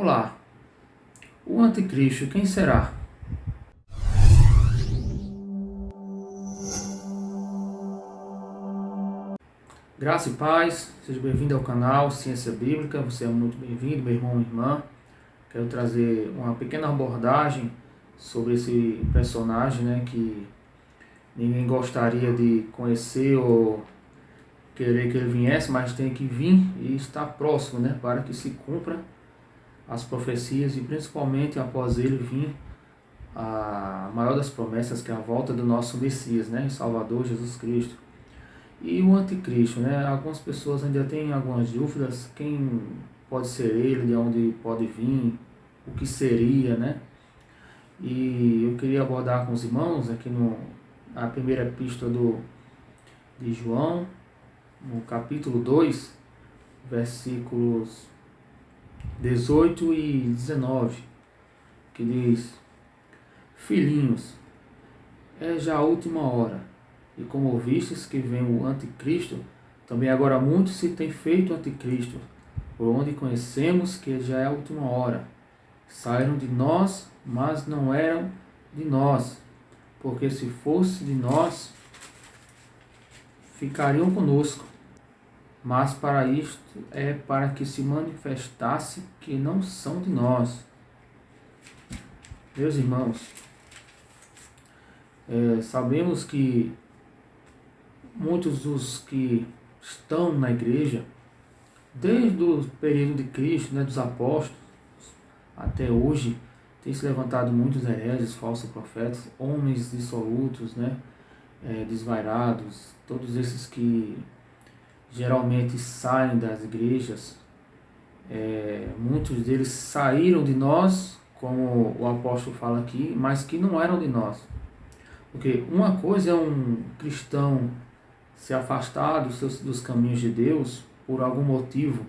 Olá, o anticristo quem será? Graça e paz, seja bem-vindo ao canal Ciência Bíblica, você é muito bem-vindo, meu irmão e irmã. Quero trazer uma pequena abordagem sobre esse personagem, que ninguém gostaria de conhecer ou querer que ele viesse, mas tem que vir e estar próximo, para que se cumpra as profecias e principalmente após ele vir a maior das promessas, que é a volta do nosso Messias, e Salvador Jesus Cristo. E o anticristo, algumas pessoas ainda têm algumas dúvidas, quem pode ser ele, de onde pode vir, o que seria, E eu queria abordar com os irmãos aqui na primeira epístola de João, no capítulo 2, versículos 18 e 19, que diz: Filhinhos, é já a última hora, e como ouvistes que vem o anticristo, também agora muitos se têm feito anticristo, por onde conhecemos que já é a última hora. Saíram de nós, mas não eram de nós, porque se fosse de nós, ficariam conosco. Mas para isto é para que se manifestasse que não são de nós. Meus irmãos, sabemos que muitos dos que estão na igreja, desde o período de Cristo, dos apóstolos, até hoje, tem se levantado muitos hereges, falsos profetas, homens dissolutos, desvairados, todos esses que geralmente saem das igrejas. Muitos deles saíram de nós, como o apóstolo fala aqui, mas que não eram de nós. Porque uma coisa é um cristão se afastar dos caminhos de Deus por algum motivo,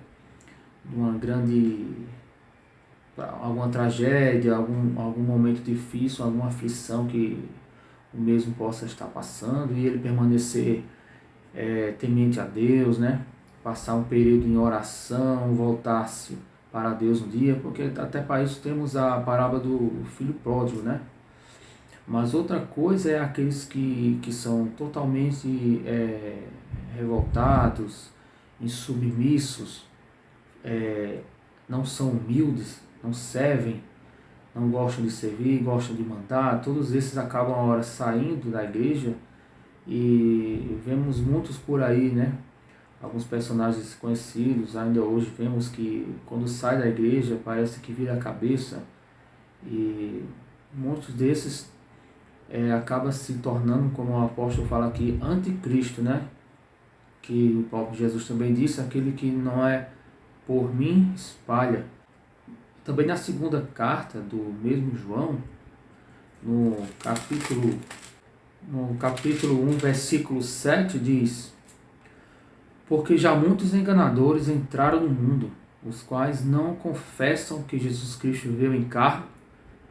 alguma tragédia, algum momento difícil, alguma aflição que o mesmo possa estar passando, e ele permanecer temente a Deus, passar um período em oração, voltar-se para Deus um dia, porque até para isso temos a parábola do filho pródigo, Mas outra coisa é aqueles que são totalmente revoltados, insubmissos, não são humildes, não servem, não gostam de servir, gostam de mandar. Todos esses acabam a hora saindo da igreja, e vemos muitos por aí, alguns personagens conhecidos, ainda hoje vemos que quando sai da igreja parece que vira a cabeça, e muitos desses acaba se tornando, como o apóstolo fala aqui, anticristo, que o próprio Jesus também disse: aquele que não é por mim espalha. Também na segunda carta do mesmo João, no capítulo 1, versículo 7, diz: Porque já muitos enganadores entraram no mundo, os quais não confessam que Jesus Cristo veio em carne.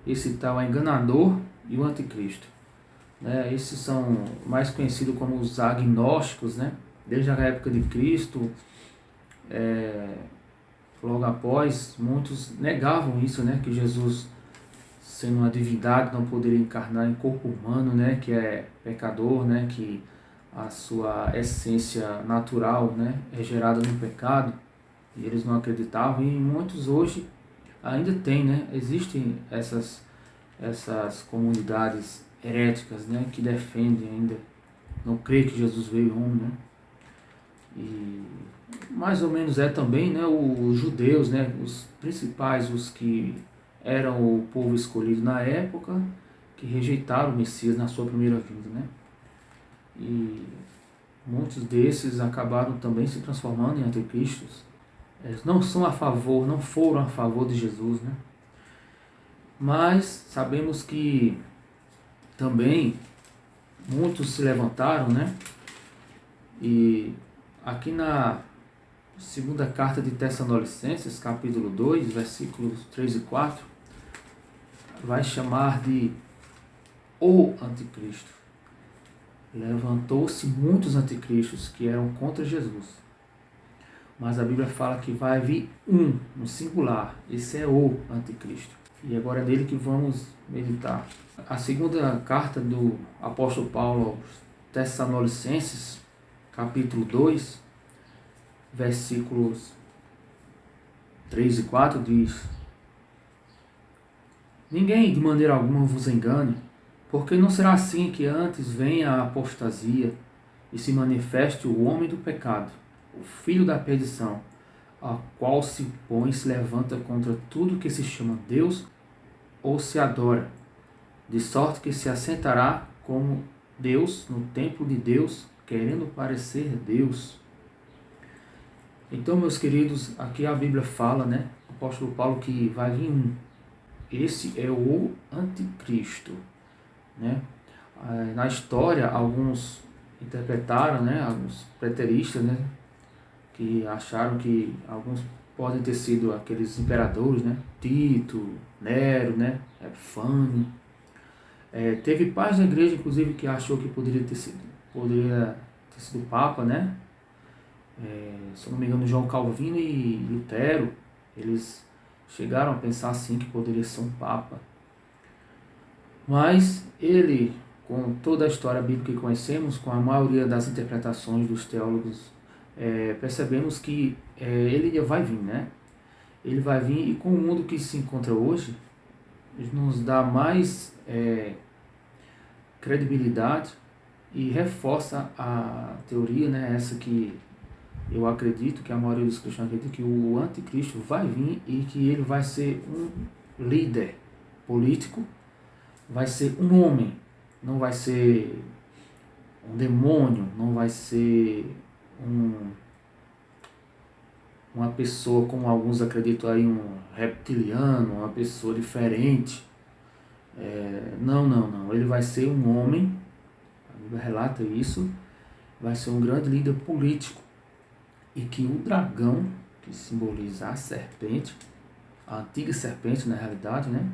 Esse tal é enganador e o anticristo. Esses são mais conhecidos como os agnósticos, desde a época de Cristo. Logo após, muitos negavam isso, que Jesus, sendo uma divindade, não poderia encarnar em corpo humano, que é pecador, que a sua essência natural, é gerada no pecado, e eles não acreditavam. E muitos hoje ainda tem, existem essas comunidades heréticas, que defendem ainda, não crê que Jesus veio homem, E mais ou menos é também, os judeus, os principais, os que eram o povo escolhido na época, que rejeitaram o Messias na sua primeira vinda, E muitos desses acabaram também se transformando em anticristos. Eles não são a favor, não foram a favor de Jesus, Mas sabemos que também muitos se levantaram, E aqui na segunda carta de Tessalonicenses, capítulo 2, versículos 3 e 4, vai chamar de o anticristo. Levantou-se muitos anticristos que eram contra Jesus. mas a Bíblia fala que vai vir um singular. Esse é o anticristo. E agora é nele que vamos meditar. A segunda carta do apóstolo Paulo aos Tessalonicenses, capítulo 2, versículos 3 e 4 diz: ninguém de maneira alguma vos engane, porque não será assim que antes venha a apostasia e se manifeste o homem do pecado, o filho da perdição, a qual se põe e se levanta contra tudo que se chama Deus ou se adora, de sorte que se assentará como Deus no templo de Deus, querendo parecer Deus. Então, meus queridos, aqui a Bíblia fala, né, o apóstolo Paulo, que vai vir um. Esse é o anticristo, né? Na história, alguns interpretaram, né, alguns preteristas, né, que acharam que alguns podem ter sido aqueles imperadores, né, Tito, Nero, né, Epifânio. Teve pais da igreja, inclusive, que achou que poderia ter sido o Papa, né? Se eu não me engano, João Calvino e Lutero, eles chegaram a pensar assim que poderia ser um Papa. Mas ele, com toda a história bíblica que conhecemos, com a maioria das interpretações dos teólogos, percebemos que ele vai vir, né? Ele vai vir, e com o mundo que se encontra hoje, nos dá mais credibilidade e reforça a teoria, né? Essa que eu acredito, que a maioria dos cristãos acredita, que o anticristo vai vir e que ele vai ser um líder político, vai ser um homem, não vai ser um demônio, não vai ser uma pessoa como alguns acreditam aí, um reptiliano, uma pessoa diferente. Não, ele vai ser um homem, a Bíblia relata isso, vai ser um grande líder político, e que o dragão, que simboliza a serpente, a antiga serpente na realidade, né,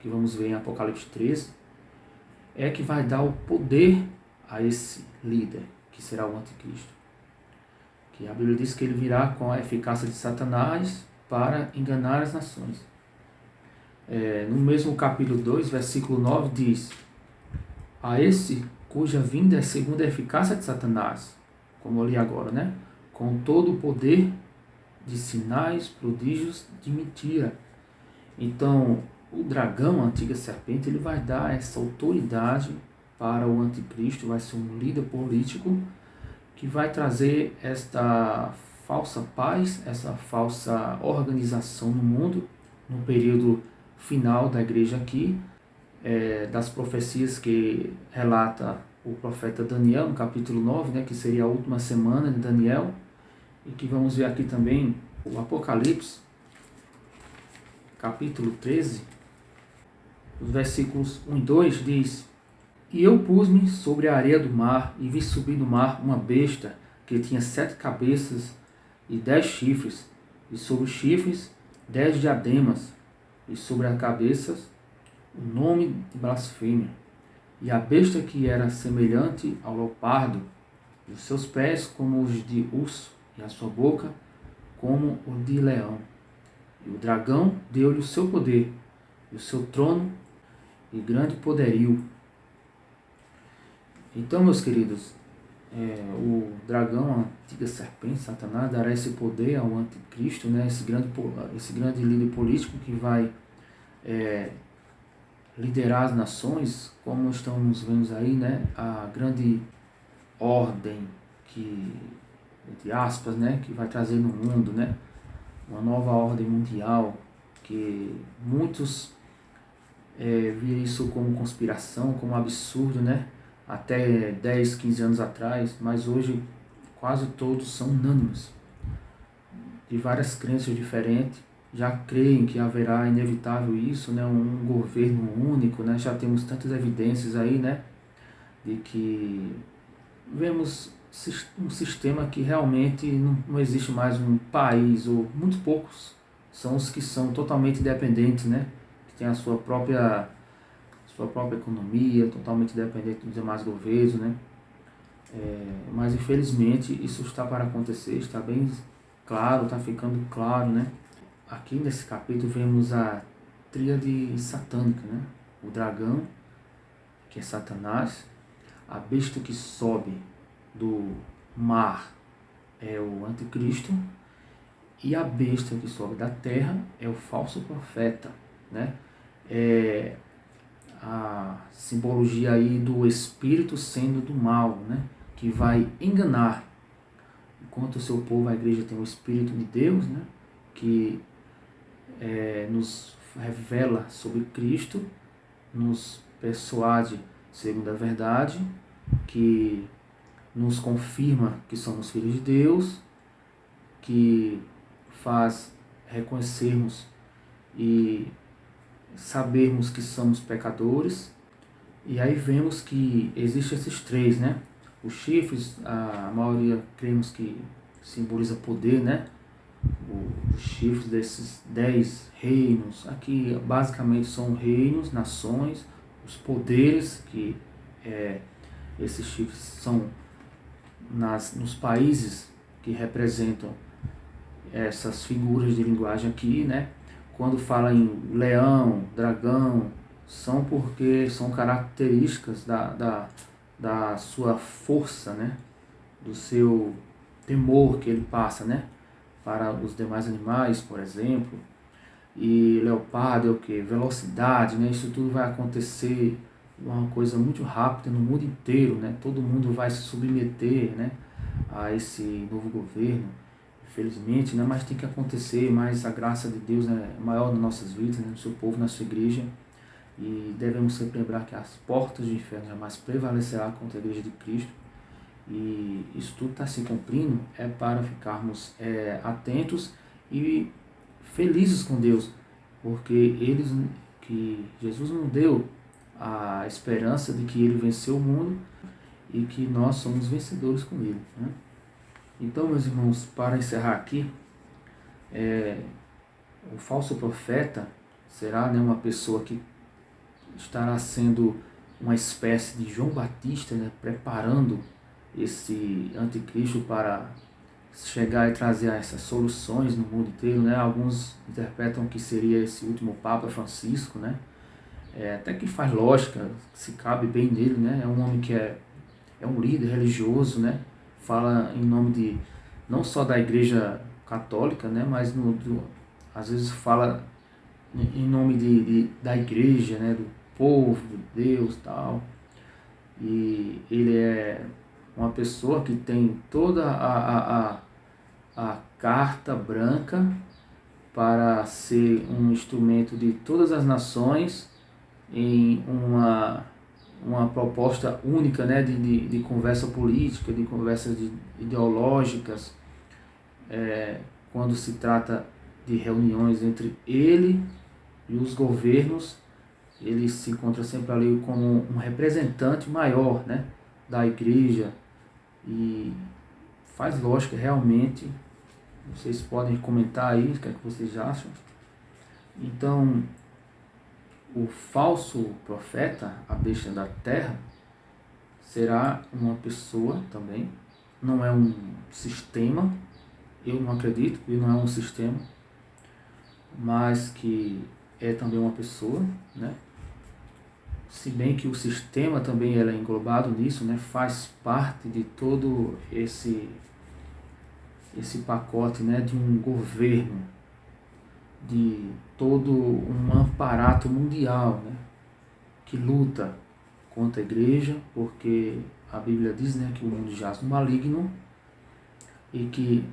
que vamos ver em Apocalipse 13, é que vai dar o poder a esse líder, que será o anticristo. Que a Bíblia diz que ele virá com a eficácia de Satanás para enganar as nações. No mesmo capítulo 2, versículo 9, diz: a esse cuja vinda é segundo a eficácia de Satanás, como eu li agora, né? Com todo o poder de sinais, prodígios de mentira. Então, o dragão, a antiga serpente, ele vai dar essa autoridade para o anticristo, vai ser um líder político que vai trazer esta falsa paz, essa falsa organização no mundo, no período final da igreja aqui, das profecias que relata o profeta Daniel, no capítulo 9, né, que seria a última semana de Daniel, e que vamos ver aqui também o Apocalipse, capítulo 13, os versículos 1 e 2, diz: e eu pus-me sobre a areia do mar, e vi subir do mar uma besta, que tinha 7 cabeças e 10 chifres, e sobre os chifres 10 diademas, e sobre as cabeças o nome de blasfêmia. E a besta, que era semelhante ao leopardo, e os seus pés como os de urso, e a sua boca como o de leão. E o dragão deu-lhe o seu poder, e o seu trono, e grande poderio. Então, meus queridos, o dragão, a antiga serpente, Satanás, dará esse poder ao anticristo, né? Esse grande líder político que vai liderar as nações, como estamos vendo aí, né? A grande ordem que, entre aspas, né, que vai trazer no mundo, né, uma nova ordem mundial, que muitos viam isso como conspiração, como absurdo, né, até 10, 15 anos atrás, mas hoje quase todos são unânimes, de várias crenças diferentes, já creem que haverá inevitável isso, né, um governo único, né, já temos tantas evidências aí, né, de que vemos um sistema que realmente não existe mais um país, ou muito poucos são os que são totalmente independentes, né? Que tem a sua própria economia, totalmente dependente dos demais governos, né? Mas infelizmente isso está para acontecer, está bem claro, está ficando claro, né? Aqui nesse capítulo vemos a tríade satânica, né? O dragão, que é Satanás, a besta que sobe do mar é o anticristo, e a besta que sobe da terra é o falso profeta, né? É a simbologia aí do espírito sendo do mal, né? Que vai enganar. Enquanto o seu povo, a igreja, tem o Espírito de Deus, né? Que nos revela sobre Cristo, nos persuade segundo a verdade, que nos confirma que somos filhos de Deus, que faz reconhecermos e sabermos que somos pecadores. E aí vemos que existem esses três, né? Os chifres, a maioria cremos que simboliza poder, né? Os chifres desses 10 reinos, aqui basicamente são reinos, nações, os poderes, que esses chifres são nos países que representam essas figuras de linguagem aqui, né? Quando fala em leão, dragão, são porque são características da sua força, né? Do seu temor que ele passa, né? Para os demais animais, por exemplo. E leopardo é o que? Velocidade, né? Isso tudo vai acontecer uma coisa muito rápida no mundo inteiro, né? Todo mundo vai se submeter, né? A esse novo governo, infelizmente, né? Mas tem que acontecer, mas a graça de Deus é maior nas nossas vidas, né? No seu povo, na sua igreja. E devemos sempre lembrar que as portas do inferno jamais prevalecerá contra a igreja de Cristo. E isso tudo está se cumprindo para ficarmos atentos e felizes com Deus, porque que Jesus nos deu a esperança de que Ele venceu o mundo e que nós somos vencedores com Ele, né? Então, meus irmãos, para encerrar aqui, o falso profeta será, né, uma pessoa que estará sendo uma espécie de João Batista, né, preparando esse anticristo para chegar e trazer essas soluções no mundo inteiro, né? Alguns interpretam que seria esse último Papa Francisco, né? Até que faz lógica, se cabe bem nele, né? É um homem que é um líder religioso, né? Fala em nome de não só da Igreja Católica, né? Mas às vezes fala em nome da Igreja, né? Do povo, de Deus, tal. E ele é uma pessoa que tem toda a carta branca para ser um instrumento de todas as nações em uma proposta única, né, de conversa política, de conversas ideológicas, quando se trata de reuniões entre ele e os governos. Ele se encontra sempre ali como um representante maior, né, da igreja, e faz lógica realmente. Vocês podem comentar aí o que é que vocês acham. Então, o falso profeta, a besta da terra, será uma pessoa também, não é um sistema, eu não acredito que não é um sistema, mas que é também uma pessoa, né? Se bem que o sistema também é englobado nisso, né? Faz parte de todo esse pacote, né? De um governo, de todo um aparato mundial, né? Que luta contra a igreja, porque a Bíblia diz, né, que o mundo jaz no maligno e que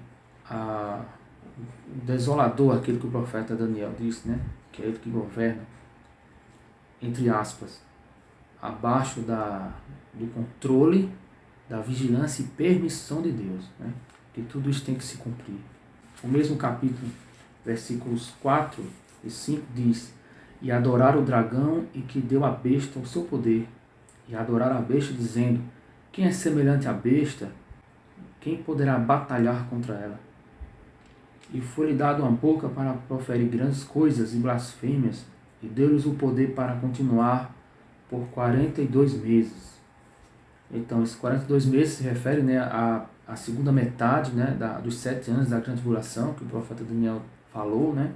o desolador, aquele que o profeta Daniel disse, né, que é ele que governa, entre aspas, abaixo do controle, da vigilância e permissão de Deus, né? Que tudo isso tem que se cumprir. O mesmo capítulo, versículos 4 e 5 diz: e adorar o dragão e que deu à besta o seu poder, e adorar a besta dizendo: quem é semelhante à besta? Quem poderá batalhar contra ela? E foi-lhe dado uma boca para proferir grandes coisas e blasfêmias, e deu-lhes o poder para continuar por 42 meses. Então, esses 42 meses se refere, né, a segunda metade, né, dos 7 anos da grande tribulação, que o profeta Daniel falou, né?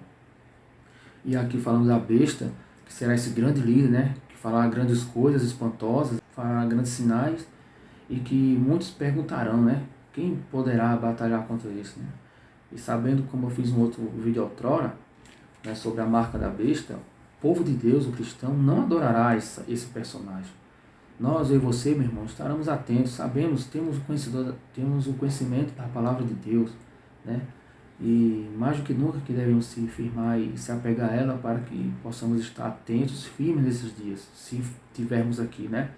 E aqui falamos da besta, que será esse grande líder, né, que fará grandes coisas espantosas, fará grandes sinais, e que muitos perguntarão, né, quem poderá batalhar contra isso, né? E sabendo, como eu fiz um outro vídeo outrora, né, sobre a marca da besta, o povo de Deus, o cristão, não adorará esse personagem. Nós, eu e você, meu irmão, estaremos atentos, sabemos, temos o conhecimento da palavra de Deus, né? E mais do que nunca que devemos se firmar e se apegar a ela para que possamos estar atentos, firmes nesses dias, se tivermos aqui, né?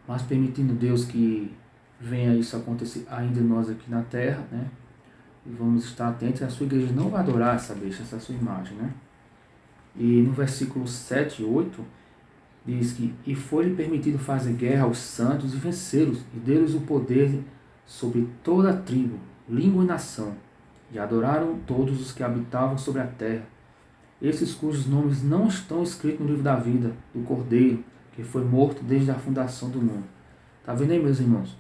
Mas permitindo Deus que venha isso acontecer ainda nós aqui na terra, né? E vamos estar atentos, a sua igreja não vai adorar essa besta, essa sua imagem, né? E no versículo 7 e 8, diz que, e foi-lhe permitido fazer guerra aos santos e vencê-los, e deu-lhes o poder sobre toda a tribo, língua e nação, e adoraram todos os que habitavam sobre a terra, esses cujos nomes não estão escritos no livro da vida do Cordeiro, que foi morto desde a fundação do mundo. Está vendo aí, meus irmãos?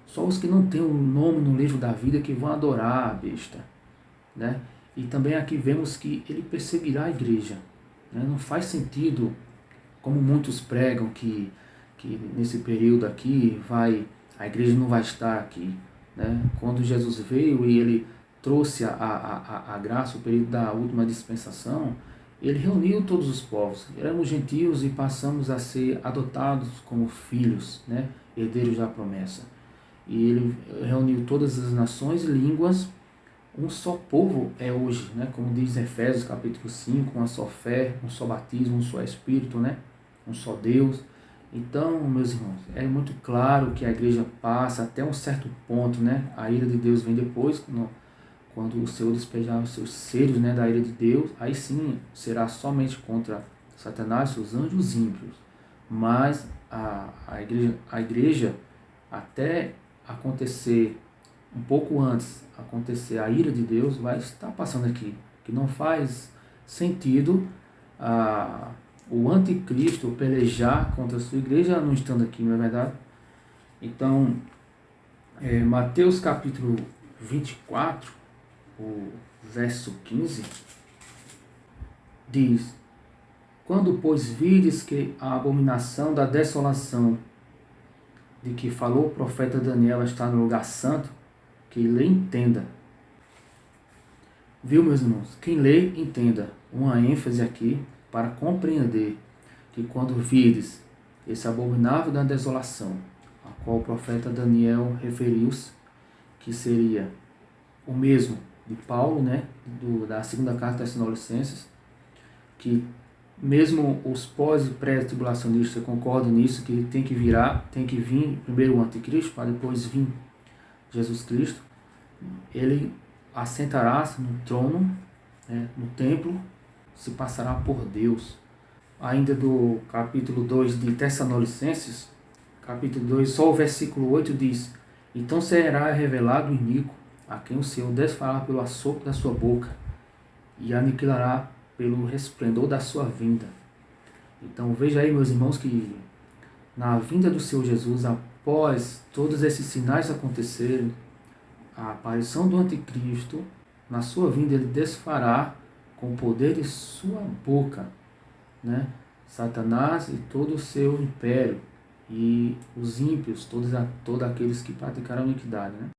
Só os que não têm o nome no livro da vida que vão adorar a besta, né? E também aqui vemos que ele perseguirá a igreja, né? Não faz sentido, como muitos pregam, que nesse período aqui a igreja não vai estar aqui, né? Quando Jesus veio e ele trouxe a graça, o período da última dispensação, ele reuniu todos os povos, éramos gentios e passamos a ser adotados como filhos, né? Herdeiros da promessa. E ele reuniu todas as nações e línguas, um só povo é hoje, né? Como diz Efésios capítulo 5, uma só fé, um só batismo, um só Espírito, né? Um só Deus. Então, meus irmãos, é muito claro que a igreja passa até um certo ponto, né? A ira de Deus vem depois, quando o Senhor despejar os seus seres, né, da ira de Deus, aí sim será somente contra Satanás, seus anjos ímpios. Mas a igreja, até acontecer, um pouco antes, acontecer a ira de Deus, vai estar passando aqui. Que não faz sentido o anticristo pelejar contra a sua igreja não estando aqui, não é verdade? Então, Mateus capítulo 24, o verso 15, diz: quando, pois, vides que a abominação da desolação de que falou o profeta Daniel está no lugar santo, que lê entenda. Viu, meus irmãos? Quem lê, entenda. Uma ênfase aqui para compreender que quando vides esse abominável da desolação, a qual o profeta Daniel referiu-se, que seria o mesmo de Paulo, né, da segunda carta aos Tessalonicenses, que mesmo os pós e pré-tribulacionistas concordam nisso, que tem que vir primeiro o anticristo, para depois vir Jesus Cristo. Ele assentará-se no trono, né, no templo, se passará por Deus. Ainda do capítulo 2 de Tessalonicenses, capítulo 2, só o versículo 8 diz: então será revelado o iníquo, a quem o Senhor desfará pelo assopro da sua boca, e aniquilará pelo resplendor da sua vinda. Então veja aí, meus irmãos, que na vinda do Senhor Jesus, após todos esses sinais acontecerem, a aparição do anticristo, na sua vinda ele desfará com o poder de sua boca, né, Satanás e todo o seu império, e os ímpios, todos aqueles que praticaram iniquidade, né?